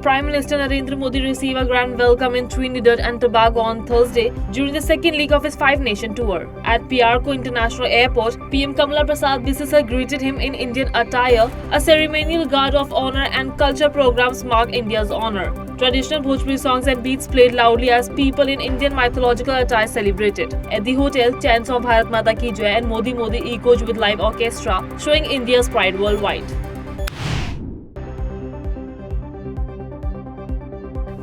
Prime Minister Narendra Modi received a grand welcome in Trinidad and Tobago on Thursday during the second leg of his five-nation tour. At Piarco International Airport, PM Kamala Prasad Bisesar greeted him in Indian attire. A ceremonial guard of honor and culture programs mark India's honor. Traditional Bhojpuri songs and beats played loudly as people in Indian mythological attire celebrated. At the hotel, chants of Bharat Mata Ki Jai and Modi Modi echoed with live orchestra, showing India's pride worldwide.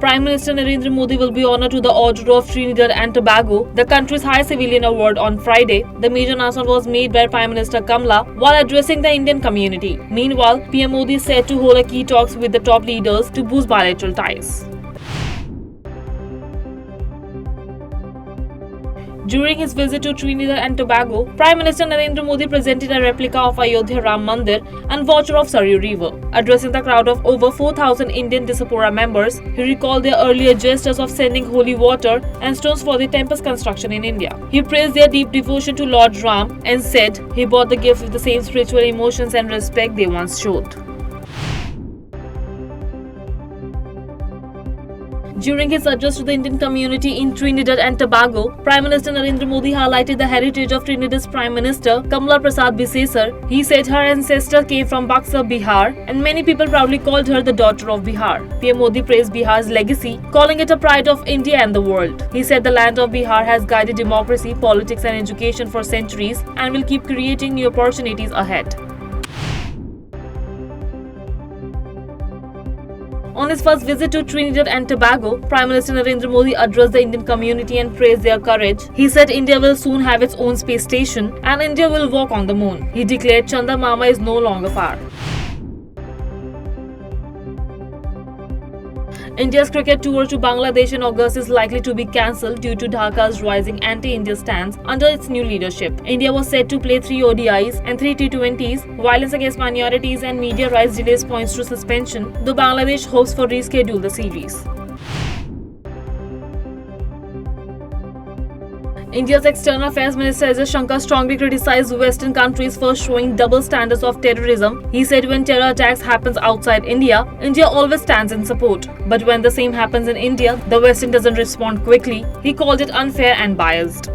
Prime Minister Narendra Modi will be honored with the Order of Trinidad and Tobago, the country's highest civilian award, on Friday. The major announcement was made by Prime Minister Kamala while addressing the Indian community. Meanwhile, PM Modi is said to hold a key talks with the top leaders to boost bilateral ties. During his visit to Trinidad and Tobago, Prime Minister Narendra Modi presented a replica of Ayodhya Ram Mandir and watcher of Saryu River. Addressing the crowd of over 4,000 Indian Diaspora members, he recalled their earlier gestures of sending holy water and stones for the temple's construction in India. He praised their deep devotion to Lord Ram and said he brought the gift with the same spiritual emotions and respect they once showed. During his address to the Indian community in Trinidad and Tobago, Prime Minister Narendra Modi highlighted the heritage of Trinidad's Prime Minister, Kamala Prasad Bisesar. He said her ancestor came from Buxar, Bihar, and many people proudly called her the daughter of Bihar. PM Modi praised Bihar's legacy, calling it a pride of India and the world. He said the land of Bihar has guided democracy, politics and education for centuries and will keep creating new opportunities ahead. On his first visit to Trinidad and Tobago, Prime Minister Narendra Modi addressed the Indian community and praised their courage. He said India will soon have its own space station and India will walk on the moon. He declared Chanda Mama is no longer far. India's cricket tour to Bangladesh in August is likely to be cancelled due to Dhaka's rising anti-India stance under its new leadership. India was set to play 3 ODIs and 3 T20s. Violence against minorities and media rights delays points to suspension, though Bangladesh hopes for reschedule the series. India's External Affairs Minister S. Shankar strongly criticized Western countries for showing double standards of terrorism. He said when terror attacks happens outside India, India always stands in support. But when the same happens in India, the Western doesn't respond quickly. He called it unfair and biased.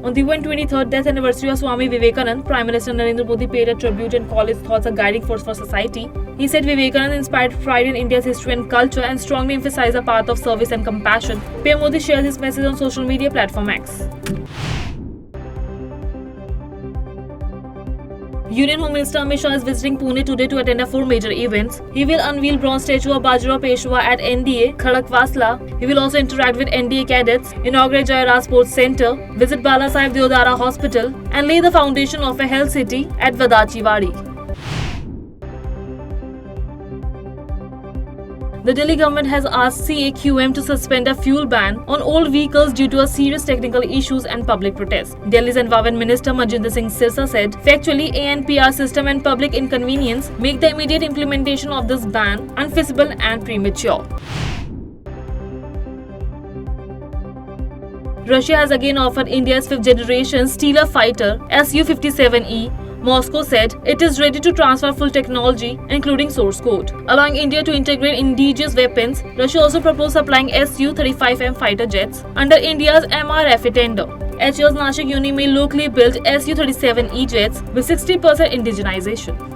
On the 123rd death anniversary of Swami Vivekananda, Prime Minister Narendra Modi paid a tribute and called his thoughts a guiding force for society. He said Vivekananda inspired pride in India's history and culture and strongly emphasized a path of service and compassion. PM Modi shared his message on social media platform X. Union Home Minister Amit Shah is visiting Pune today to attend 4 major events. He will unveil bronze statue of Bajirao Peshwa at NDA, Khadakwasla. He will also interact with NDA cadets, inaugurate Jairaj Sports Centre, visit Bala Sahib Deodara Hospital, and lay the foundation of a health city at Vadachiwadi. The Delhi government has asked CAQM to suspend a fuel ban on old vehicles due to a serious technical issues and public protests. Delhi's Environment Minister Manjinder Singh Sirsa said, factually, ANPR system and public inconvenience make the immediate implementation of this ban unfeasible and premature. Russia has again offered India's 5th generation Stealer fighter Su-57E. Moscow said it is ready to transfer full technology, including source code, allowing India to integrate indigenous weapons. Russia also proposed supplying Su-35M fighter jets under India's MRFA tender. HAL's Nashik Uni may locally built Su-37E jets with 60% indigenization.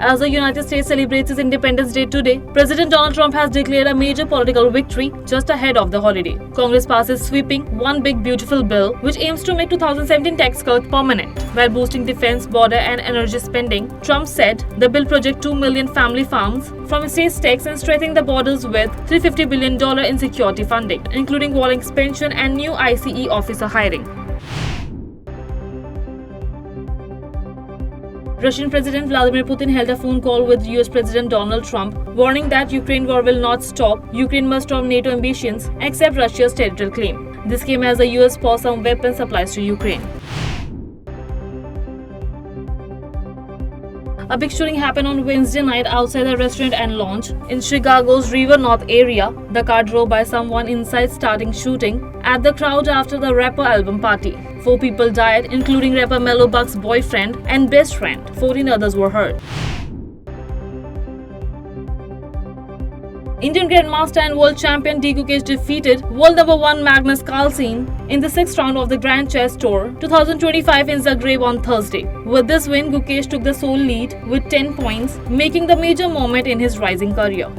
As the United States celebrates its Independence Day today, President Donald Trump has declared a major political victory just ahead of the holiday. Congress passes sweeping One Big Beautiful Bill, which aims to make 2017 tax cuts permanent, while boosting defense, border and energy spending. Trump said the bill projects 2 million family farms from state tax and strengthening the borders with $350 billion in security funding, including wall expansion and new ICE officer hiring. Russian President Vladimir Putin held a phone call with US President Donald Trump, warning that Ukraine war will not stop. Ukraine must stop NATO ambitions, accept Russia's territorial claim. This came as the US paused some weapons supplies to Ukraine. A big shooting happened on Wednesday night outside the restaurant and lounge in Chicago's River North area. The car drove by someone inside, starting shooting at the crowd after the rapper album party. 4 people died, including rapper Mellow Buck's boyfriend and best friend. 14 others were hurt. Indian Grandmaster and World Champion D. Gukesh defeated World number 1 Magnus Carlsen in the 6th round of the Grand Chess Tour 2025 in Zagreb on Thursday. With this win, Gukesh took the sole lead with 10 points, making the major moment in his rising career.